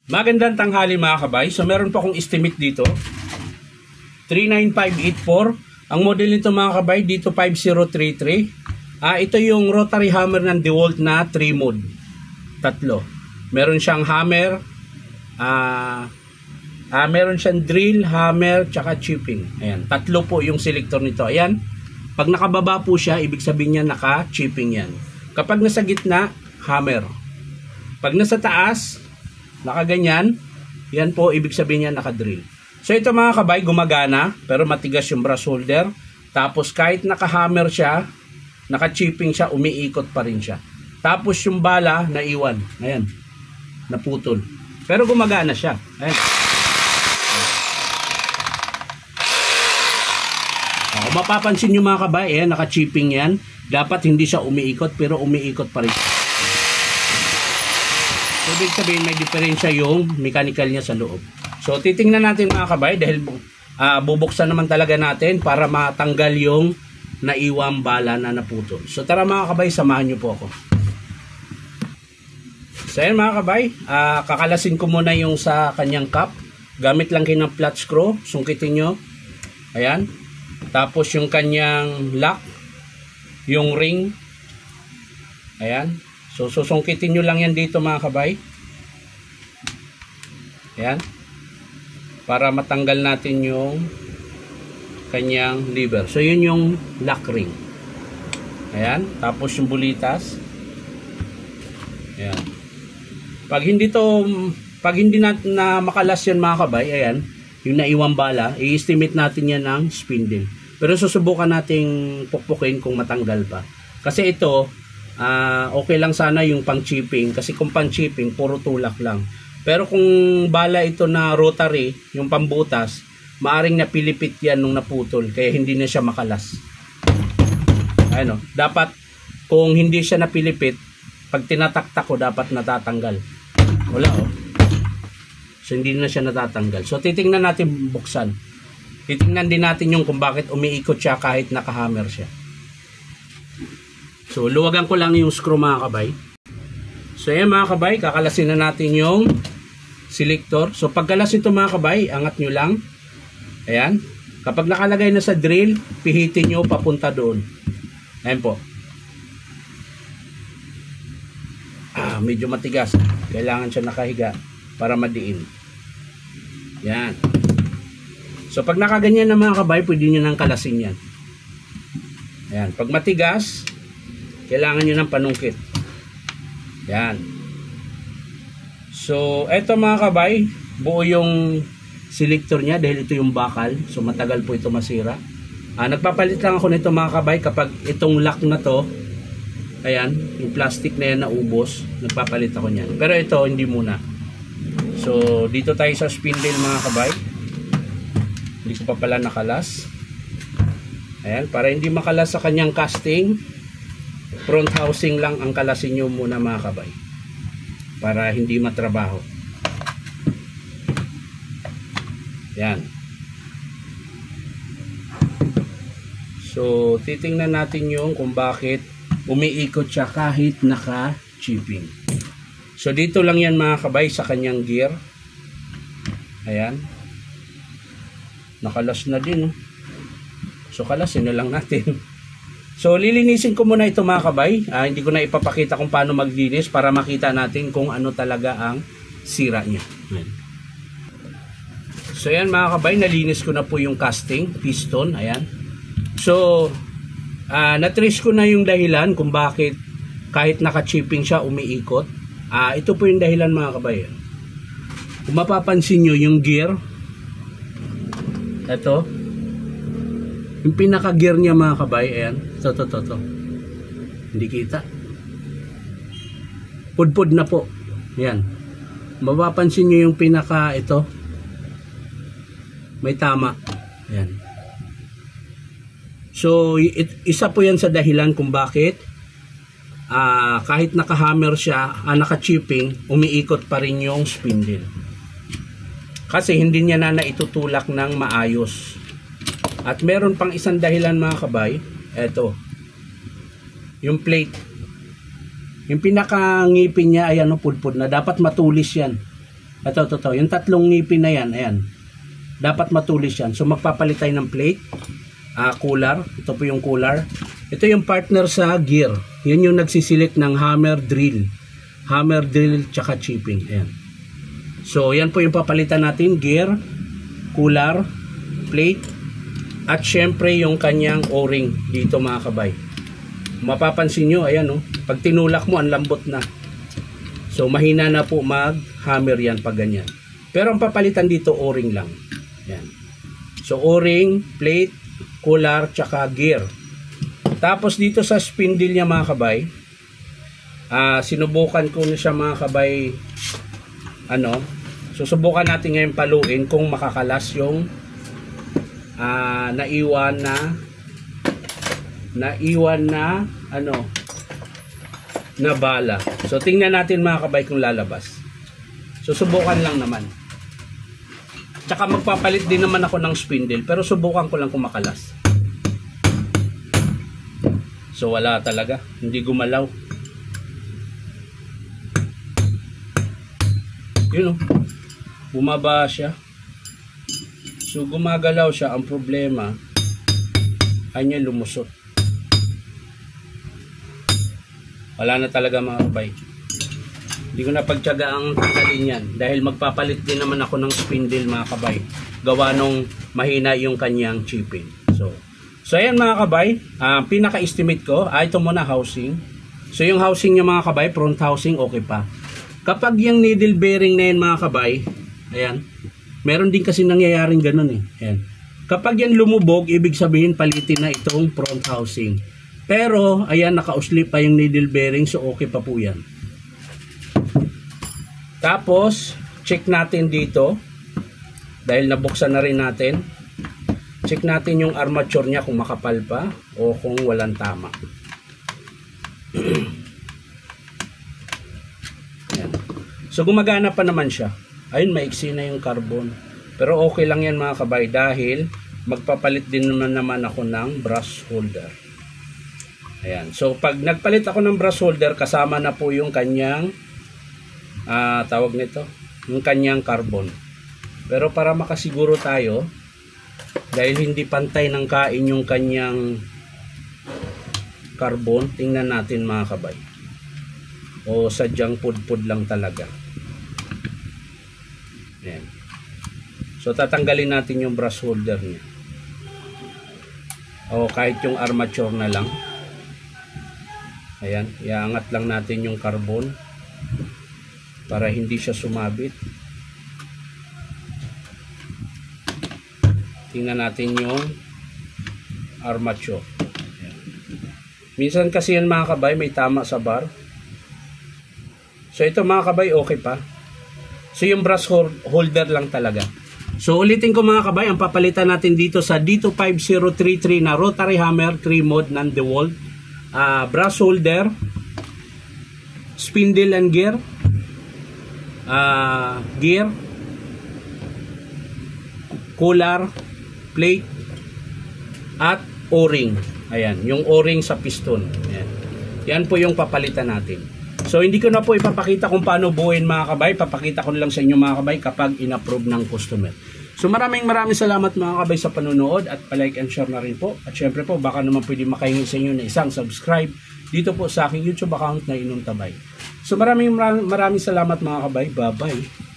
Magandang tanghali mga kabay. So meron pa akong estimate dito. 39584. Ang model nito mga kabay dito 5033. Ito yung rotary hammer ng DeWalt na 3 mode. Tatlo. Meron siyang hammer, meron siyang drill, hammer, tsaka chipping. Ayan, tatlo po yung selector nito. Ayan. Pag nakababa po siya, ibig sabihin niya naka-chipping yan. Kapag nasa gitna, hammer. Pag nasa taas, nakaganyan, yan po, ibig sabihin niya naka-drill. So ito mga kabay, gumagana, pero matigas yung brush holder. Tapos kahit naka-hammer siya, naka-chipping siya, umiikot pa rin siya. Tapos yung bala, naiwan. Ayan, naputol. Pero gumagana siya. Ayan. Kung mapapansin nyo mga kabay, ayan, naka-chipping yan. Dapat hindi siya umiikot, pero umiikot pa rin. So, ibig sabihin may diferensya yung mechanical niya sa loob. So, titingnan natin mga kabay dahil bubuksan naman talaga natin para matanggal yung naiwang bala na naputol. So, tara mga kabay, samahan nyo po ako. So, ayan mga kabay, kakalasin ko muna yung sa kanyang cap. Gamit lang kayo ng flat screw, sungkitin nyo. Ayan. Tapos yung kanyang lock, yung ring. Ayan. So, susungkitin nyo lang yan dito mga kabay. Ayan. Para matanggal natin yung kanyang lever. So, yun yung lock ring. Ayan. Tapos yung bulitas. Ayan. Pag hindi na makalas yan mga kabay, ayan, yung naiwang bala, i-estimate natin yan ng spindle. Pero susubukan nating pukpukin kung matanggal pa. Kasi ito, okay lang sana yung pang-chipping. Kasi kung pang-chipping, puro tulak lang. Pero kung bala ito na rotary, yung pambutas, maaring napilipit yan nung naputol. Kaya hindi na siya makalas. Ano, dapat kung hindi siya napilipit, pag tinataktak ko, dapat natatanggal. Wala oh. So hindi na siya natatanggal. So titingnan natin buksan. Titingnan din natin yung kung bakit umiikot siya kahit nakahammer siya. So luwagan ko lang yung screw mga kabay. So ayan mga kabay, kakalasin na natin yung selector. So pagkalas ito mga kabay, angat nyo lang. Ayan. Kapag nakalagay na sa drill, pihitin nyo papunta doon. Ayan po. Medyo matigas. Kailangan siya nakahiga para madiin. Yan. So pag nakaganyan na mga kabay, pwede nyo nang kalasin yan. Ayan. Pag matigas, kailangan nyo ng panungkit. Yan. So eto mga kabay, buo yung selector niya dahil ito yung bakal. So matagal po ito masira. Nagpapalit lang ako nito mga kabay kapag itong lock na to, ayan, yung plastic na yan naubos, nagpapalit ako niyan. Pero ito, hindi muna. So, dito tayo sa spindle mga kabay. Hindi ko pa pala nakalas. Ayan, para hindi makalas sa kanyang casting, front housing lang ang kalasin nyo muna mga kabay. Para hindi matrabaho. Ayan. So, titingnan natin yung kung bakit umiikot siya kahit naka-chipping. So dito lang yan mga kabay sa kanyang gear. Ayan. Nakalas na din. So kalasin na lang natin. So lilinisin ko muna ito mga kabay. Hindi ko na ipapakita kung paano maglinis para makita natin kung ano talaga ang sira niya. Ayan. So ayan mga kabay, nalinis ko na po yung casting, piston. Ayan. So na-trace ko na yung dahilan kung bakit kahit naka-chipping siya umiikot. Ito po yung dahilan mga kabay. Kung mapapansin nyo yung gear, ito yung pinaka-gear niya mga kabay, ayan, to. Hindi kita, pudpud na po. Ayan, mapapansin nyo yung pinaka, ito may tama. Ayan. So, isa po yan sa dahilan kung bakit kahit naka-hammer siya, naka-chipping, umiikot pa rin yung spindle. Kasi hindi niya na naitutulak ng maayos. At meron pang isang dahilan mga kabay, eto, yung plate. Yung pinakangipin niya ay pudpud na, dapat matulis yan. Ito. Yung tatlong ngipin na yan, ayan. Dapat matulis yan. So magpapalit tayo ng plate, cooler. Ito po yung cooler. Ito yung partner sa gear. Yan yung nagsisilik ng hammer drill. Hammer drill tsaka chipping. Ayan. So yan po yung papalitan natin. Gear, cooler, plate, at syempre yung kanyang o-ring dito mga kabay. Mapapansin nyo, ayan oh, pag tinulak mo, ang lambot na. So mahina na po mag-hammer yan pag ganyan. Pero ang papalitan dito, o-ring lang. Yan. So o-ring, plate, cooler, tsaka gear. Tapos dito sa spindle niya mga kabay, sinubukan ko na siya mga kabay, susubukan natin ngayon paluin kung makakalas yung naiwan na na bala. So tingnan natin mga kabay kung lalabas. Susubukan lang naman. Tsaka magpapalit din naman ako ng spindle, pero subukan ko lang kung makalas. So wala talaga, hindi gumalaw. Yun oh, bumaba siya. So gumagalaw siya, ang problema ay niya lumusot. Wala na talaga mga kabay. Hindi ko na pagtiyaga ang tanggalin yan dahil magpapalit din naman ako ng spindle mga kabay. Gawa nung mahina yung kanyang chipping. So ayan mga kabay, pinaka-estimate ko, ito muna housing. So yung housing niya mga kabay, front housing okay pa. Kapag yung needle bearing na yan mga kabay, ayan, meron din kasi nangyayaring ganun eh. Ayan. Kapag yan lumubog, ibig sabihin palitin na itong front housing. Pero, ayan, naka-uslip pa yung needle bearing, so okay pa po yan. Tapos, check natin dito. Dahil nabuksan na rin natin. Check natin yung armature niya kung makapal pa o kung walang tama. Ayan. So, gumagana pa naman siya. Ayun, maiksi na yung carbon. Pero okay lang yan mga kabay dahil magpapalit din naman ako ng brush holder. Ayan. So pag nagpalit ako ng brush holder, kasama na po yung kanyang tawag nito, yung kanyang carbon. Pero para makasiguro tayo, dahil hindi pantay ng kain yung kanyang carbon, tingnan natin mga kabay. O sadyang pudpud lang talaga. Ayan. So tatanggalin natin yung brush holder niya. O kahit yung armature na lang. Ayan, iangat lang natin yung carbon para hindi siya sumabit. Tingnan natin yung armature. Ayan. Minsan kasi yan mga kabay may tama sa bar. So ito mga kabay okay pa. So yung brush holder lang talaga. So ulitin ko mga kabay, ang papalitan natin dito sa D25033 na rotary hammer 3 mode ng DeWalt, brush holder, spindle and gear, cooler, plate, at o-ring. Ayan, yung o-ring sa piston. Ayan. Yan po yung papalitan natin. So hindi ko na po ipapakita kung paano buuin mga kabay, papakita ko lang sa inyo mga kabay kapag in-approve ng customer. So maraming salamat mga kabay sa panonood at palike and share na rin po. At syempre po baka naman pwede makahingi sa inyo na isang subscribe dito po sa aking YouTube account na Inom Tabay. So maraming salamat mga kabay. Bye bye.